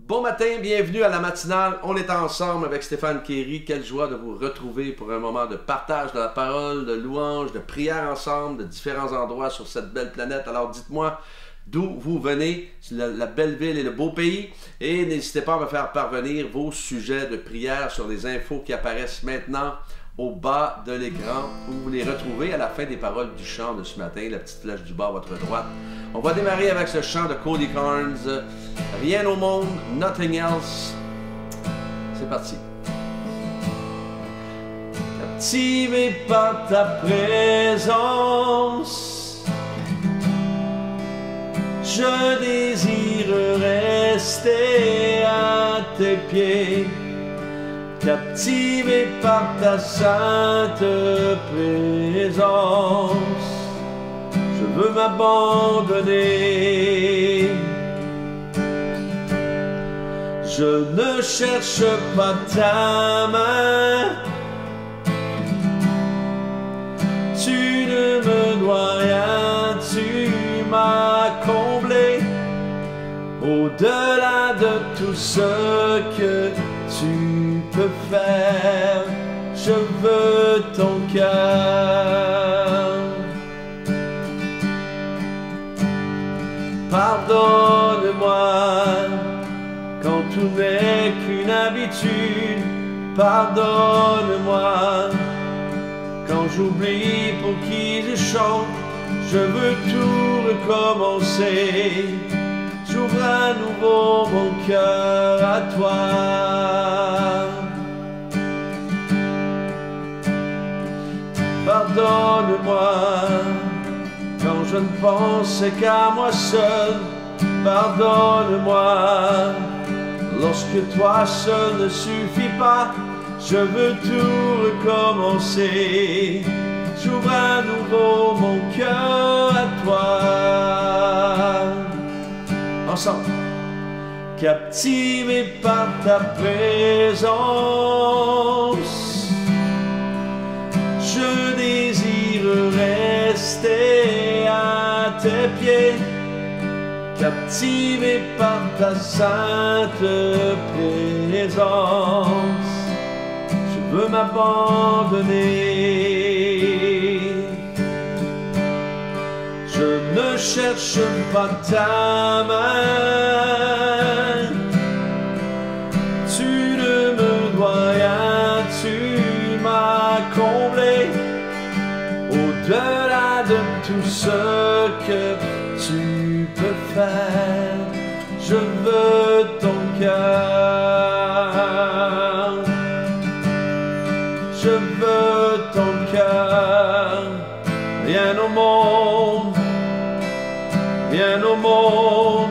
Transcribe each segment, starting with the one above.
Bon matin, bienvenue à la matinale. On est ensemble avec Stéphane Kéry. Quelle joie de vous retrouver pour un moment de partage de la parole, de louange, de prière ensemble, de différents endroits sur cette belle planète. Alors dites-moi d'où vous venez, la belle ville et le beau pays. Et n'hésitez pas à me faire parvenir vos sujets de prière sur les infos qui apparaissent maintenant au bas de l'écran, où vous les retrouvez à la fin des paroles du chant de ce matin, la petite flèche du bas à votre droite. On va démarrer avec ce chant de Cody Carnes, Rien au monde, Nothing Else. C'est parti. Captivé par ta présence, je désire rester à tes pieds. Captivé par ta sainte présence, je veux m'abandonner. Je ne cherche pas ta main, tu ne me dois rien, tu m'as comblé. Au-delà de tout ce que tu peux faire, je veux ton cœur. Pardonne-moi quand tout n'est qu'une habitude. Pardonne-moi quand j'oublie pour qui je chante. Je veux tout recommencer. J'ouvre à nouveau mon cœur à toi. Pardonne-moi quand je ne pensais qu'à moi seul. Pardonne-moi lorsque toi seul ne suffit pas. Je veux tout recommencer. J'ouvre à nouveau mon cœur à toi. Ensemble. Captivé par ta présence, je désire rester à tes pieds. Captivé par ta sainte présence, je veux m'abandonner. Je ne cherche pas ta main, tu ne me dois rien, tu m'as comblé. Au-delà de tout ce que tu peux faire, je veux ton cœur. Je veux ton cœur. Rien au monde, rien au monde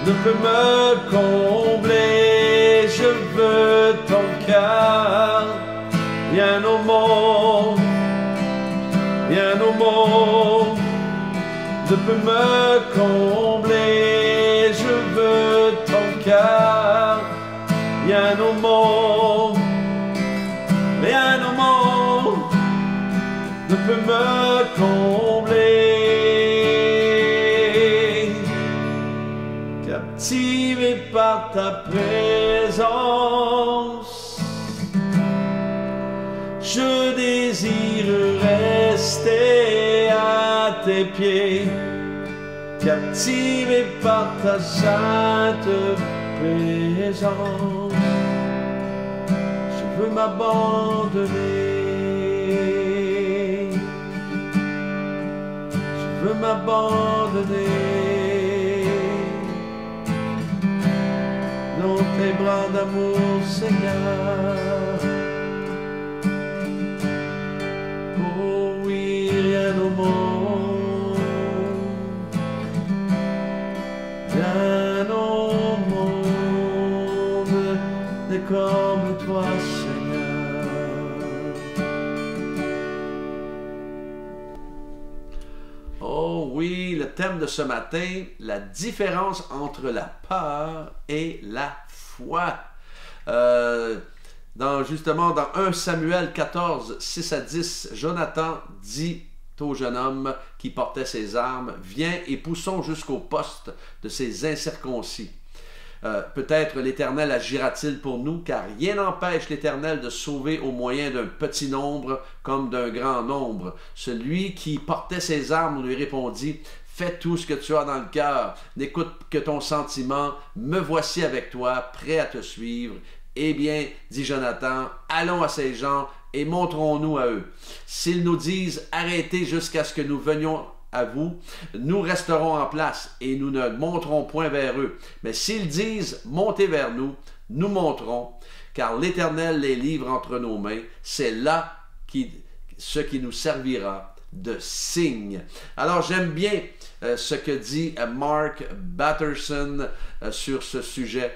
ne peut me combler. Je veux ton cœur. Rien au monde, rien au monde ne peut me combler. Je veux ton cœur. Rien au monde, rien au monde ne peut me combler. Captivé par ta présence, je désire rester à tes pieds. Captivé par ta sainte présence, je veux m'abandonner. Je veux m'abandonner dans tes bras d'amour, Seigneur. Oh oui, rien au monde, rien au monde n'est comme toi, Seigneur. Oh oui, le thème de ce matin, la différence entre la peur et la foi. Justement, dans 1 Samuel 14, 6 à 10, Jonathan dit au jeune homme qui portait ses armes, « Viens et poussons jusqu'au poste de ces incirconcis. » Peut-être l'Éternel agira-t-il pour nous, car rien n'empêche l'Éternel de sauver au moyen d'un petit nombre comme d'un grand nombre. Celui qui portait ses armes lui répondit: fais tout ce que tu as dans le cœur, n'écoute que ton sentiment, me voici avec toi, prêt à te suivre. Eh bien, dit Jonathan, allons à ces gens et montrons-nous à eux. S'ils nous disent arrêtez jusqu'à ce que nous venions à vous, nous resterons en place et nous ne monterons point vers eux. Mais s'ils disent montez vers nous, nous monterons, car l'Éternel les livre entre nos mains. C'est là ce qui nous servira de signe. Alors j'aime bien ce que dit Mark Batterson sur ce sujet.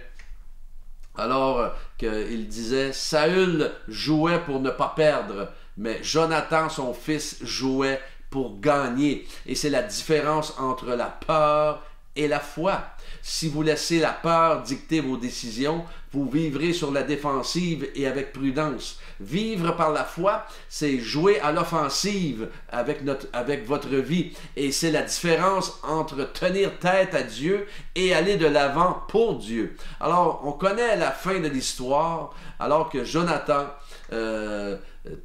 Alors qu'il disait, Saül jouait pour ne pas perdre, mais Jonathan, son fils, jouait pour gagner. Et c'est la différence entre la peur et la foi. Si vous laissez la peur dicter vos décisions, vous vivrez sur la défensive et avec prudence. Vivre par la foi, c'est jouer à l'offensive avec votre vie. Et c'est la différence entre tenir tête à Dieu et aller de l'avant pour Dieu. Alors, on connaît la fin de l'histoire, alors que Jonathan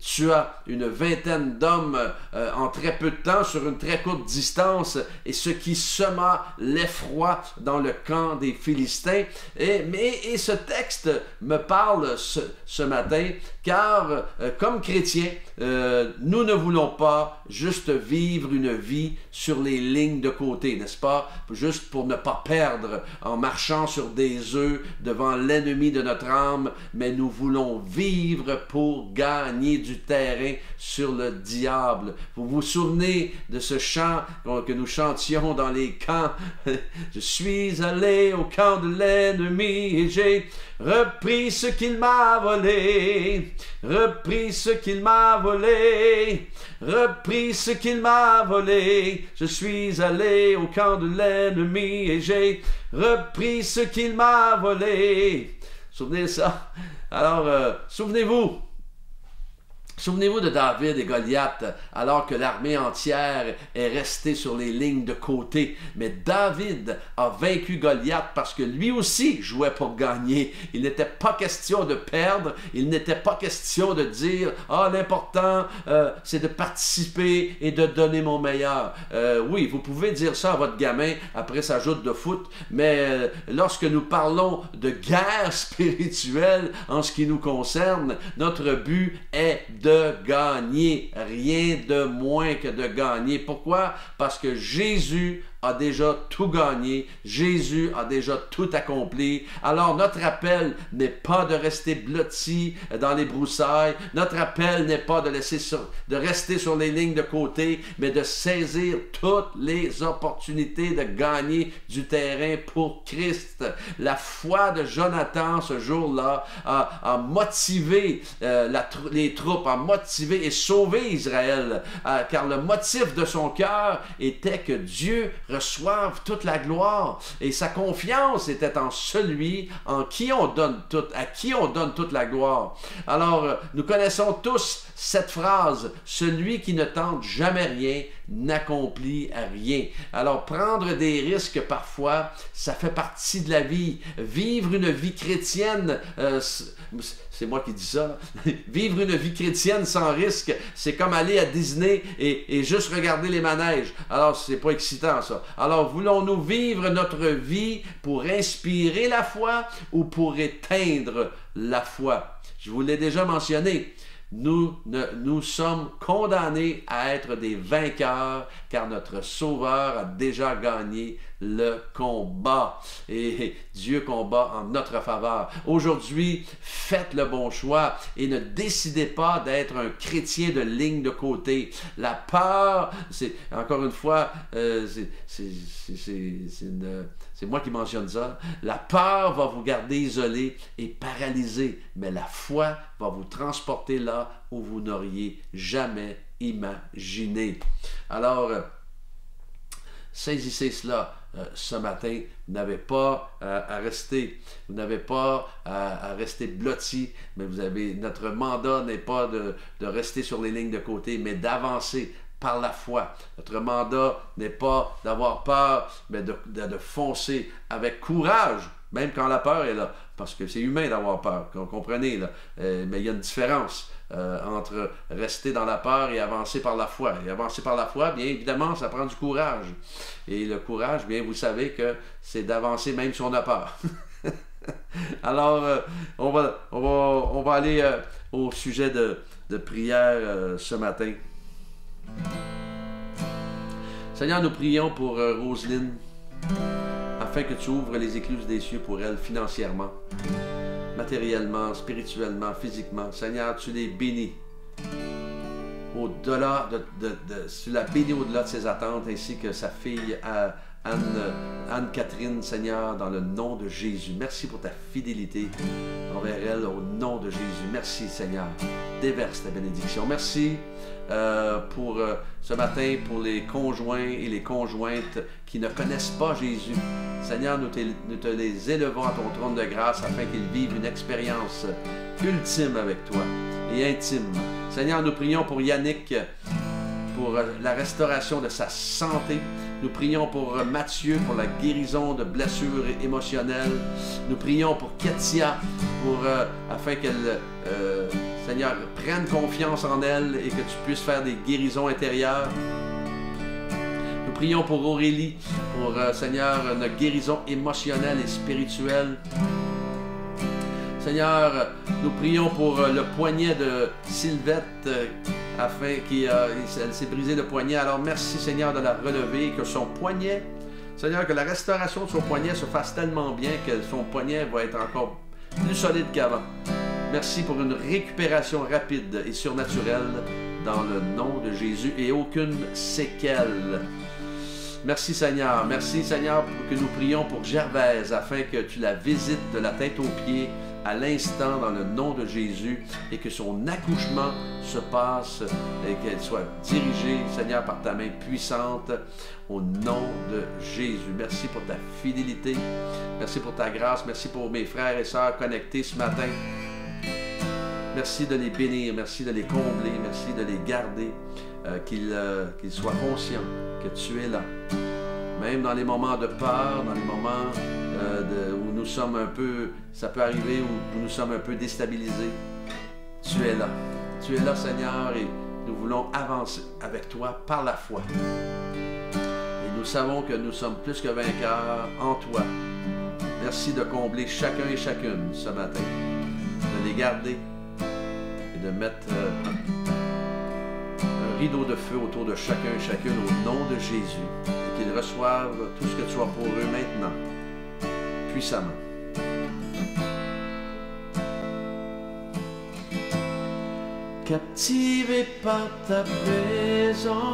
tua une vingtaine d'hommes en très peu de temps sur une très courte distance, et ce qui sema l'effroi dans le camp des Philistins. Et ce texte me parle ce matin, car comme chrétiens, nous ne voulons pas juste vivre une vie sur les lignes de côté, n'est-ce pas? Juste pour ne pas perdre en marchant sur des œufs devant l'ennemi de notre âme, mais nous voulons vivre pour gagner du terrain sur le diable. Vous vous souvenez de ce chant que nous chantions dans les camps? Je suis allé au camp de l'ennemi et j'ai repris ce qu'il m'a volé, repris ce qu'il m'a volé, repris ce qu'il m'a volé. Je suis allé au camp de l'ennemi et j'ai repris ce qu'il m'a volé. Souvenez ça? Alors, souvenez-vous de David et Goliath, alors que l'armée entière est restée sur les lignes de côté. Mais David a vaincu Goliath parce que lui aussi jouait pour gagner. Il n'était pas question de perdre, il n'était pas question de dire « Ah, l'important, c'est de participer et de donner mon meilleur. » Oui, vous pouvez dire ça à votre gamin après sa joute de foot, mais lorsque nous parlons de guerre spirituelle en ce qui nous concerne, notre but est de gagner, rien de moins que de gagner. Pourquoi? Parce que Jésus a déjà tout gagné, Jésus a déjà tout accompli. Alors notre appel n'est pas de rester blotti dans les broussailles, notre appel n'est pas de rester sur les lignes de côté, mais de saisir toutes les opportunités de gagner du terrain pour Christ. La foi de Jonathan ce jour-là a motivé les troupes, a motivé et sauvé Israël, car le motif de son cœur était que Dieu reçoivent toute la gloire, et sa confiance était en celui en qui on donne tout, à qui on donne toute la gloire. Alors, nous connaissons tous cette phrase: celui qui ne tente jamais rien n'accomplit rien. Alors, prendre des risques parfois, ça fait partie de la vie. Vivre une vie chrétienne, c'est moi qui dis ça, vivre une vie chrétienne sans risque, c'est comme aller à Disney et juste regarder les manèges. Alors, c'est pas excitant, ça. Alors, voulons-nous vivre notre vie pour inspirer la foi ou pour éteindre la foi? Je vous l'ai déjà mentionné. Nous sommes condamnés à être des vainqueurs, car notre Sauveur a déjà gagné le combat. Et Dieu combat en notre faveur. Aujourd'hui, faites le bon choix et ne décidez pas d'être un chrétien de ligne de côté. La peur, c'est, encore une fois, c'est moi qui mentionne ça. La peur va vous garder isolé et paralysé, mais la foi va vous transporter là où vous n'auriez jamais imaginé. Alors, saisissez cela ce matin. Vous n'avez pas à rester, vous n'avez pas à rester blotti, mais notre mandat n'est pas de rester sur les lignes de côté, mais d'avancer par la foi. Notre mandat n'est pas d'avoir peur, mais de foncer avec courage Même quand la peur est là, parce que c'est humain d'avoir peur, comprenez, là. Mais il y a une différence entre rester dans la peur et avancer par la foi. Et avancer par la foi, bien évidemment, ça prend du courage. Et le courage, bien, vous savez que c'est d'avancer même si on a peur. Alors, on va aller au sujet de prière ce matin. Seigneur, nous prions pour Roselyne, afin que tu ouvres les écluses des cieux pour elle financièrement, matériellement, spirituellement, physiquement. Seigneur, tu les bénis au-delà tu la bénis au-delà de ses attentes, ainsi que sa fille Anne-Catherine, Seigneur, dans le nom de Jésus. Merci pour ta fidélité envers elle, au nom de Jésus. Merci, Seigneur. Déverse ta bénédiction. Merci pour ce matin, pour les conjoints et les conjointes qui ne connaissent pas Jésus. Seigneur, nous te les élevons à ton trône de grâce afin qu'ils vivent une expérience ultime avec toi et intime. Seigneur, nous prions pour Yannick, pour la restauration de sa santé. Nous prions pour Mathieu, pour la guérison de blessures émotionnelles. Nous prions pour Ketia, afin qu'elle, Seigneur, prenne confiance en elle et que tu puisses faire des guérisons intérieures. Nous prions pour Aurélie, pour, Seigneur, une guérison émotionnelle et spirituelle. Seigneur, nous prions pour le poignet de Sylvette, afin qu'elle s'est brisé le poignet. Alors merci, Seigneur, de la relever, que son poignet, Seigneur, que la restauration de son poignet se fasse tellement bien que son poignet va être encore plus solide qu'avant. Merci pour une récupération rapide et surnaturelle dans le nom de Jésus et aucune séquelle. Merci Seigneur. Merci Seigneur que nous prions pour Gervaise afin que tu la visites de la tête aux pieds à l'instant dans le nom de Jésus et que son accouchement se passe et qu'elle soit dirigée, Seigneur, par ta main puissante au nom de Jésus. Merci pour ta fidélité. Merci pour ta grâce. Merci pour mes frères et sœurs connectés ce matin. Merci de les bénir. Merci de les combler. Merci de les garder. Qu'ils soient conscients que tu es là. Même dans les moments de peur, dans les moments où nous sommes un peu, ça peut arriver, où nous sommes un peu déstabilisés, tu es là. Tu es là, Seigneur, et nous voulons avancer avec toi par la foi. Et nous savons que nous sommes plus que vainqueurs en toi. Merci de combler chacun et chacune ce matin, de les garder et de mettre un rideau de feu autour de chacun et chacune au nom de Jésus. Et qu'ils reçoivent tout ce que tu as pour eux maintenant, puissamment. Captivé par ta présence,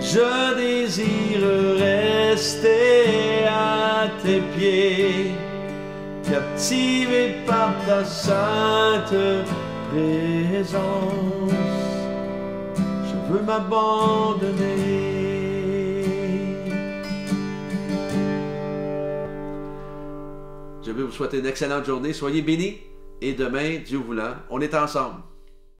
je désire rester à tes pieds. Captivé par ta sainte présence, je veux m'abandonner. Je veux vous souhaiter une excellente journée. Soyez bénis et demain, Dieu voulant, on est ensemble.